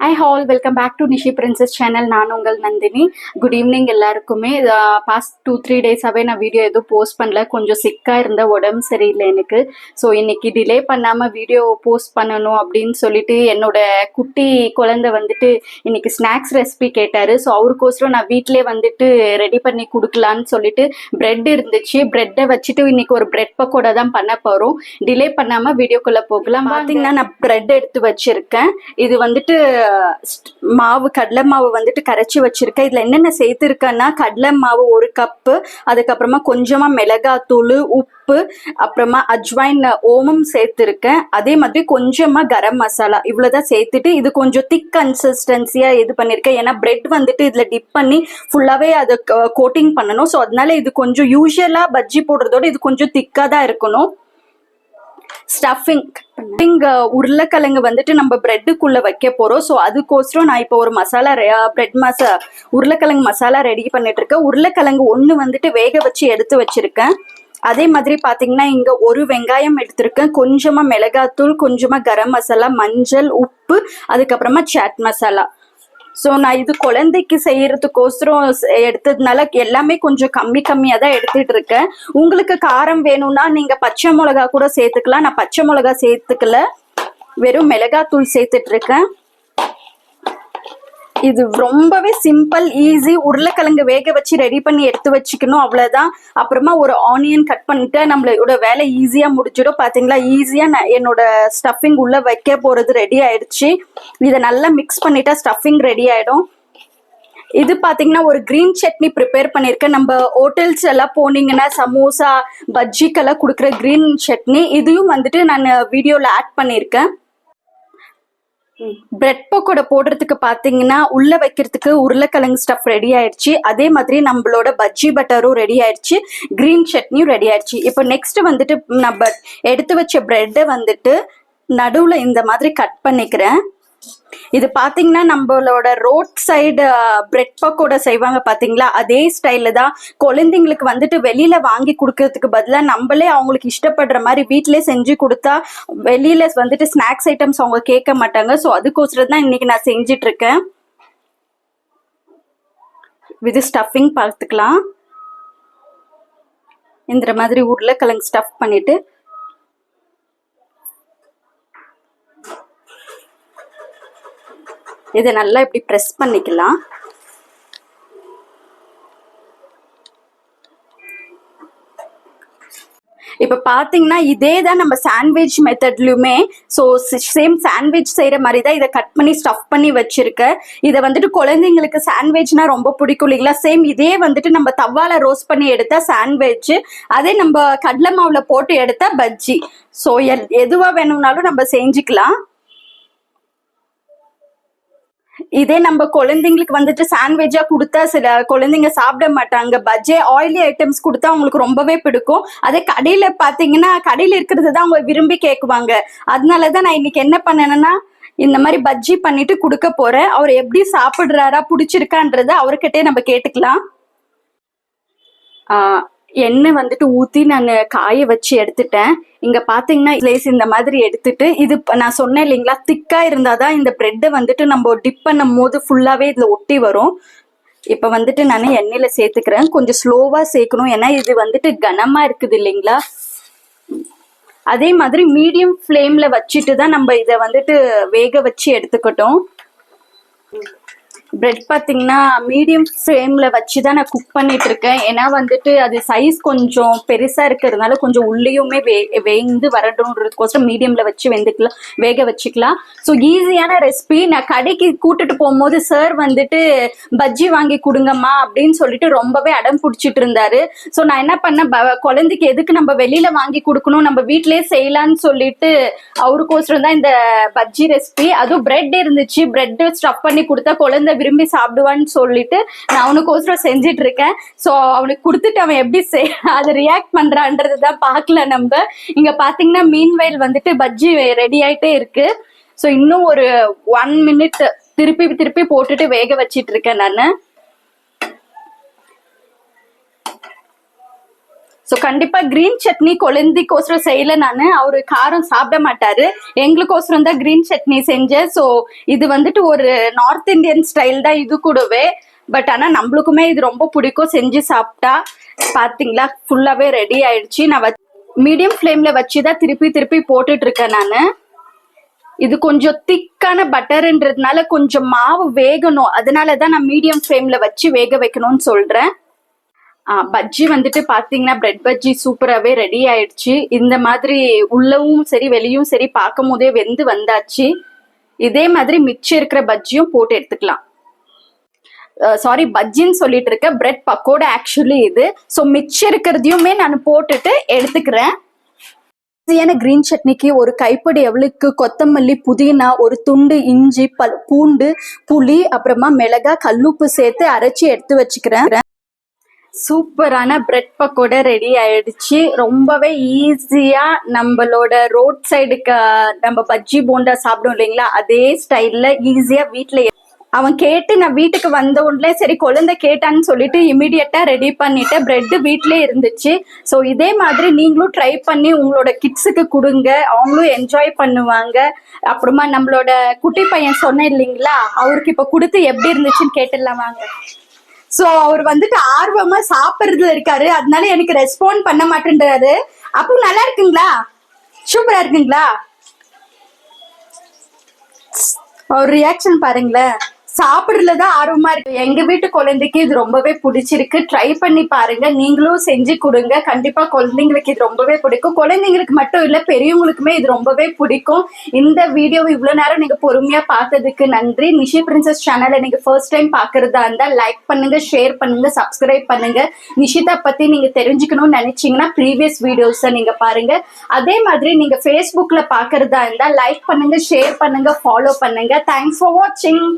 Hi all, welcome back to Nishi Princess channel. நான் உங்கள் Nandini. Good evening எல்லாருக்குமே. Past 2-3 டேஸாகவே நான் வீடியோ எதுவும் போஸ்ட் பண்ணல. கொஞ்சம் சிக்காக இருந்த உடம்பு சரியில்லை எனக்கு. ஸோ இன்னைக்கு டிலே பண்ணாமல் வீடியோ போஸ்ட் பண்ணணும் அப்படின்னு சொல்லிட்டு என்னோட குட்டி குழந்தை வந்துட்டு இன்னைக்கு ஸ்நாக்ஸ் ரெசிபி கேட்டார். ஸோ அவருக்கோசரம் நான் வீட்டிலே வந்துட்டு ரெடி பண்ணி கொடுக்கலான்னு சொல்லிட்டு பிரெட் இருந்துச்சு. பிரெட்டை வச்சுட்டு இன்னைக்கு ஒரு பிரெட் பக்கோடா தான் பண்ண போகிறோம். டிலே பண்ணாமல் வீடியோக்குள்ளே போகலாம். பார்த்தீங்கன்னா நான் பிரெட் எடுத்து வச்சுருக்கேன். இது வந்துட்டு மாவு கடலை மாவு வந்துட்டு கரைச்சி வச்சிருக்கேன். இதுல என்னென்ன சேர்த்துருக்கேன்னா கடலை மாவு 1 கப்பு, அதுக்கப்புறமா கொஞ்சமா மிளகாத்தூள், உப்பு, அப்புறமா அஜ்வைன், ஓமம் சேர்த்துருக்கேன். அதே மாதிரி கொஞ்சமா கரம் மசாலா, இவ்வளவுதான் சேர்த்துட்டு இது கொஞ்சம் திக் கன்சிஸ்டன்சியா இது பண்ணிருக்கேன். ஏன்னா பிரெட் வந்துட்டு இதுல டிப் பண்ணி ஃபுல்லாவே அதை கோட்டிங் பண்ணணும். ஸோ அதனால இது கொஞ்சம் யூஸ்வலா பஜ்ஜி போடுறதோட இது கொஞ்சம் திக்கா தான் இருக்கணும். ஸ்டஃபிங் உருளைக்கிழங்கு வந்துட்டு நம்ம பிரெட்டுக்குள்ள வைக்க போறோம். ஸோ அதுக்கோசரம் நான் இப்போ ஒரு மசாலா பிரெட் உருளைக்கிழங்கு மசாலா ரெடி பண்ணிட்டு இருக்கேன். உருளைக்கிழங்கு 1 வந்துட்டு வேக வச்சு எடுத்து வச்சிருக்கேன். அதே மாதிரி பாத்தீங்கன்னா இங்க 1 வெங்காயம் எடுத்திருக்கேன். கொஞ்சமா மிளகாத்தூள், கொஞ்சமா கரம் மசாலா, மஞ்சள், உப்பு, அதுக்கப்புறமா சாட் மசாலா. ஸோ நான் இது குழந்தைக்கு செய்யறதுக்கோசரம் எடுத்ததுனால எல்லாமே கொஞ்சம் கம்மியா தான் எடுத்துட்டு இருக்கேன். உங்களுக்கு காரம் வேணும்னா நீங்க பச்சை மிளகா கூட சேர்த்துக்கலாம். நான் பச்சை மிளகா சேர்த்துக்கல, வெறும் மிளகாத்தூள் சேர்த்துட்டு இருக்கேன். இது ரொம்பவே சிம்பிள், ஈஸி. உருளைக்கிழங்கு வேக வச்சு ரெடி பண்ணி எடுத்து வச்சுக்கணும், அவ்வளவுதான். அப்புறமா ஒரு ஆனியன் கட் பண்ணிட்டு நம்மளோட வேலை ஈஸியா முடிஞ்சிடும். பாத்தீங்களா, ஈஸியா நான் என்னோட ஸ்டஃபிங் உள்ள வைக்க போறது ரெடி ஆயிடுச்சு. இதை நல்லா மிக்ஸ் பண்ணிட்டா ஸ்டஃபிங் ரெடி ஆயிடும். இது பாத்தீங்கன்னா ஒரு கிரீன் சட்னி ப்ரிப்பேர் பண்ணிருக்கேன். நம்ம ஹோட்டல்ஸ் எல்லாம் போனீங்கன்னா சமோசா பஜ்ஜிக்கெல்லாம் கொடுக்குற கிரீன் சட்னி, இதையும் வந்துட்டு நான் வீடியோல ஆட் பண்ணியிருக்கேன். பிரெட் பக்கோடா போடுறதுக்கு பாத்தீங்கன்னா உள்ள வைக்கிறதுக்கு உருளைக்கிழங்கு ஸ்டஃப் ரெடி ஆயிடுச்சு. அதே மாதிரி நம்மளோட பஜ்ஜி பட்டரும் ரெடி ஆயிடுச்சு, கிரீன் சட்னியும் ரெடி ஆயிடுச்சு. இப்போ நெக்ஸ்ட் வந்துட்டு நம்ம எடுத்து வச்ச பிரெட்டை வந்துட்டு நடுவுல இந்த மாதிரி கட் பண்ணிக்கிறேன். இது பாத்தீங்கன்னா நம்மளோட ரோட் சைடு பிரெட் பக்கோடா செய்வாங்க பாத்தீங்களா, அதே ஸ்டைல தான். குழந்தைங்களுக்கு வந்துட்டு வெளியில வாங்கி கொடுக்கறதுக்கு பதிலாக நம்மளே அவங்களுக்கு இஷ்டப்படுற மாதிரி வீட்டிலே செஞ்சு கொடுத்தா வெளியில வந்துட்டு ஸ்நாக்ஸ் ஐட்டம்ஸ் அவங்க கேட்க மாட்டாங்க. ஸோ அதுக்கோசரம் தான் இன்னைக்கு நான் செஞ்சிட்டு இருக்கேன். இது ஸ்டஃபிங் பார்த்துக்கலாம். இந்த மாதிரி உருளைக்கிழங்கு ஸ்டஃப் பண்ணிட்டு இதை நல்லா இப்படி ப்ரெஸ் பண்ணிக்கலாம். இப்போ பார்த்தீங்கன்னா இதே தான் நம்ம சாண்ட்விச் மெத்தட்லையுமே. ஸோ சேம் சாண்ட்விச் செய்கிற மாதிரி தான் இதை கட் பண்ணி ஸ்டஃப் பண்ணி வச்சிருக்கேன். இதை வந்துட்டு குழந்தைங்களுக்கு சாண்ட்விச்னா ரொம்ப பிடிக்கும் இல்லைங்களா. சேம் இதே வந்துட்டு நம்ம தவால ரோஸ்ட் பண்ணி எடுத்தா சாண்ட்விச், அதே நம்ம கடலை மாவுல போட்டு எடுத்தா பஜ்ஜி. ஸோ எதுவாக வேணும்னாலும் நம்ம செஞ்சுக்கலாம். இதே நம்ம குழந்தைங்களுக்கு வந்துட்டு சாண்ட்விச்சா கொடுத்தா சில குழந்தைங்க சாப்பிட மாட்டாங்க. பஜ்ஜி ஆயிலி ஐட்டம்ஸ் கொடுத்தா அவங்களுக்கு ரொம்பவே பிடிக்கும். அதே கடையில பாத்தீங்கன்னா கடையில இருக்கிறது தான் அவங்க விரும்பி கேட்குவாங்க. அதனாலதான் நான் இன்னைக்கு என்ன பண்ணேன்னா இந்த மாதிரி பஜ்ஜி பண்ணிட்டு கொடுக்க போறேன். அவர் எப்படி சாப்பிடுறாரா, பிடிச்சிருக்கான்றத அவர்கிட்டே நம்ம கேட்டுக்கலாம். எண்ணெய் வந்துட்டு ஊற்றி நான் காய வச்சு எடுத்துட்டேன். இங்கே பார்த்தீங்கன்னா லேஸ் இந்த மாதிரி எடுத்துட்டு, இது நான் சொன்னேன் இல்லைங்களா, திக்காக இருந்தால் தான் இந்த ப்ரெட்டை வந்துட்டு நம்ம டிப் பண்ணும் போது ஃபுல்லாகவே இதில் ஒட்டி வரும். இப்போ வந்துட்டு நான் எண்ணெயில் சேர்த்துக்கிறேன். கொஞ்சம் ஸ்லோவாக சேர்க்கணும், ஏன்னா இது வந்துட்டு கனமாக இருக்குது இல்லைங்களா. அதே மாதிரி மீடியம் ஃப்ளேமில் வச்சுட்டு தான் நம்ம இதை வந்துட்டு வேக வச்சு எடுத்துக்கிட்டோம். பிரெட் பார்த்தீங்கன்னா மீடியம் ஃப்ளேமில் வச்சு தான் நான் குக் பண்ணிட்டு இருக்கேன். ஏன்னா வந்துட்டு அது சைஸ் கொஞ்சம் பெருசாக இருக்கிறதுனால கொஞ்சம் உள்ளேயுமே வெந்து வரணுன்றதுக்கோசரம் மீடியமில் வச்சு வேக வச்சுக்கலாம். ஸோ ஈஸியான ரெசிபி. நான் கடைக்கு கூட்டிட்டு போகும்போது சார் வந்துட்டு பஜ்ஜி வாங்கி கொடுங்கம்மா அப்படின்னு சொல்லிட்டு ரொம்பவே அடம் பிடிச்சிட்டு இருந்தாரு. ஸோ நான் என்ன பண்ணேன், குழந்தைக்கு எதுக்கு நம்ம வெளியில வாங்கி கொடுக்கணும், நம்ம வீட்டிலேயே செய்யலான்னு சொல்லிட்டு அவருக்கோசரம் தான் இந்த பஜ்ஜி ரெசிபி. அதுவும் பிரெட் இருந்துச்சு, பிரெட் ஸ்டஃப் பண்ணி கொடுத்தா குழந்தை விரும்பி சாப்பிடுவான்னு சொல்லிட்டு நான் அவனுக்கோசரம் செஞ்சிட்டு இருக்கேன். ஸோ அவனுக்கு கொடுத்துட்டு அவன் எப்படி அதை ரியாக்ட் பண்றான்றது தான் பார்க்கல நம்ம. இங்க பாத்தீங்கன்னா மீன்வயல் வந்துட்டு பஜ்ஜி ரெடி ஆயிட்டே இருக்கு. ஸோ இன்னும் ஒரு 1 மினிட் திருப்பி போட்டுட்டு வேக வச்சிட்டு இருக்கேன் நான். ஸோ கண்டிப்பா கிரீன் சட்னி குழந்தைக்கோசரம் செய்யல நானு. அவரு காரம் சாப்பிட மாட்டாரு, எங்களுக்கோசரம் தான் கிரீன் சட்னி செஞ்சேன். ஸோ இது வந்துட்டு ஒரு நார்த் இந்தியன் ஸ்டைல் தான் இது கூடவே. பட் ஆனா நம்மளுக்குமே இது ரொம்ப பிடிக்கும் செஞ்சு சாப்பிட்டா. பாத்தீங்களா ஃபுல்லாவே ரெடி ஆயிடுச்சு. நான் மீடியம் ஃப்ளேம்ல வச்சுதான் திருப்பி போட்டுட்டு இருக்கேன் நானு. இது கொஞ்சம் திக்கான பட்டர்ன்றதுனால கொஞ்சம் மாவு வேகணும், அதனாலதான் நான் மீடியம் ஃப்ளேம்ல வச்சு வேக வைக்கணும்னு சொல்றேன். பஜ்ஜி வந்துட்டு பாத்தீங்கன்னா பிரெட் பஜ்ஜி சூப்பராகவே ரெடி ஆயிடுச்சு. இந்த மாதிரி உள்ளவும் சரி வெளியும் சரி பார்க்கும் போதே வெந்து வந்தாச்சு. இதே மாதிரி மிச்சம் இருக்கிற பஜ்ஜியும் போட்டு எடுத்துக்கலாம். சாரி, பஜ்ஜின்னு சொல்லிட்டு இருக்க, பிரெட் பக்கோடா ஆக்சுவலி இது. ஸோ மிச்சம் இருக்கிறதையுமே நான் போட்டுட்டு எடுத்துக்கிறேன். கிரீன் சட்னிக்கு ஒரு கைப்படி எவ்வளவுக்கு கொத்தமல்லி, புதினா, ஒரு துண்டு இஞ்சி, பூண்டு, புளி, அப்புறமா மிளகா, கல்லுப்பு சேர்த்து அரைச்சி எடுத்து வச்சுக்கிறேன். சூப்பரான பிரெட் பக்கோடா ரெடி ஆயிடுச்சு. ரொம்பவே ஈஸியா நம்மளோட ரோட் சைடுக்கு நம்ம பஜ்ஜி போண்டா சாப்பிடும் இல்லைங்களா, அதே ஸ்டைல்ல ஈஸியா வீட்டுல அவன் கேட்டு நான் வீட்டுக்கு வந்த உடனே சரி குழந்தை கேட்டான்னு சொல்லிட்டு இமிடியட்டா ரெடி பண்ணிட்டு பிரெட் வீட்லயே இருந்துச்சு. ஸோ இதே மாதிரி நீங்களும் ட்ரை பண்ணி உங்களோட கிட்ஸுக்கு கொடுங்க, அவங்களும் என்ஜாய் பண்ணுவாங்க. அப்புறமா நம்மளோட குட்டி பையன் சொன்னேன் இல்லைங்களா, அவருக்கு இப்ப கொடுத்து எப்படி இருந்துச்சுன்னு கேட்டுடலாம் வாங்க. ஸோ அவர் வந்துட்டு ஆர்வமா சாப்பிட்றதுல இருக்காரு, அதனால எனக்கு ரெஸ்பாண்ட் பண்ண மாட்டேன்றாரு. அப்போ நல்லா இருக்குங்களா, சூப்பரா இருக்குங்களா, அவர் ரியாக்ஷன் பாருங்களேன். சாப்பிடுறதுலதான் ஆர்வமா இருக்கு. எங்க வீட்டு குழந்தைக்கு இது ரொம்பவே பிடிச்சிருக்கு. ட்ரை பண்ணி பாருங்க, நீங்களும் செஞ்சு கொடுங்க. கண்டிப்பா குழந்தைங்களுக்கு இது ரொம்பவே பிடிக்கும். குழந்தைங்களுக்கு மட்டும் இல்ல, பெரியவங்களுக்குமே இது ரொம்பவே பிடிக்கும். இந்த வீடியோ இவ்வளவு நேரம் நீங்க பொறுமையா பார்த்ததுக்கு நன்றி. நிஷி பிரின்சஸ் சேனலை நீங்க ஃபர்ஸ்ட் டைம் பாக்குறதா இருந்தா லைக் பண்ணுங்க, ஷேர் பண்ணுங்க, சப்ஸ்கிரைப் பண்ணுங்க. நிஷிதா பத்தி நீங்க தெரிஞ்சுக்கணும்னு நினைச்சீங்கன்னா ப்ரீவியஸ் வீடியோஸை நீங்க பாருங்க. அதே மாதிரி நீங்க ஃபேஸ்புக்ல பாக்குறதா இருந்தா லைக் பண்ணுங்க, ஷேர் பண்ணுங்க, ஃபாலோ பண்ணுங்க. தேங்க்ஸ் ஃபார் வாட்சிங்.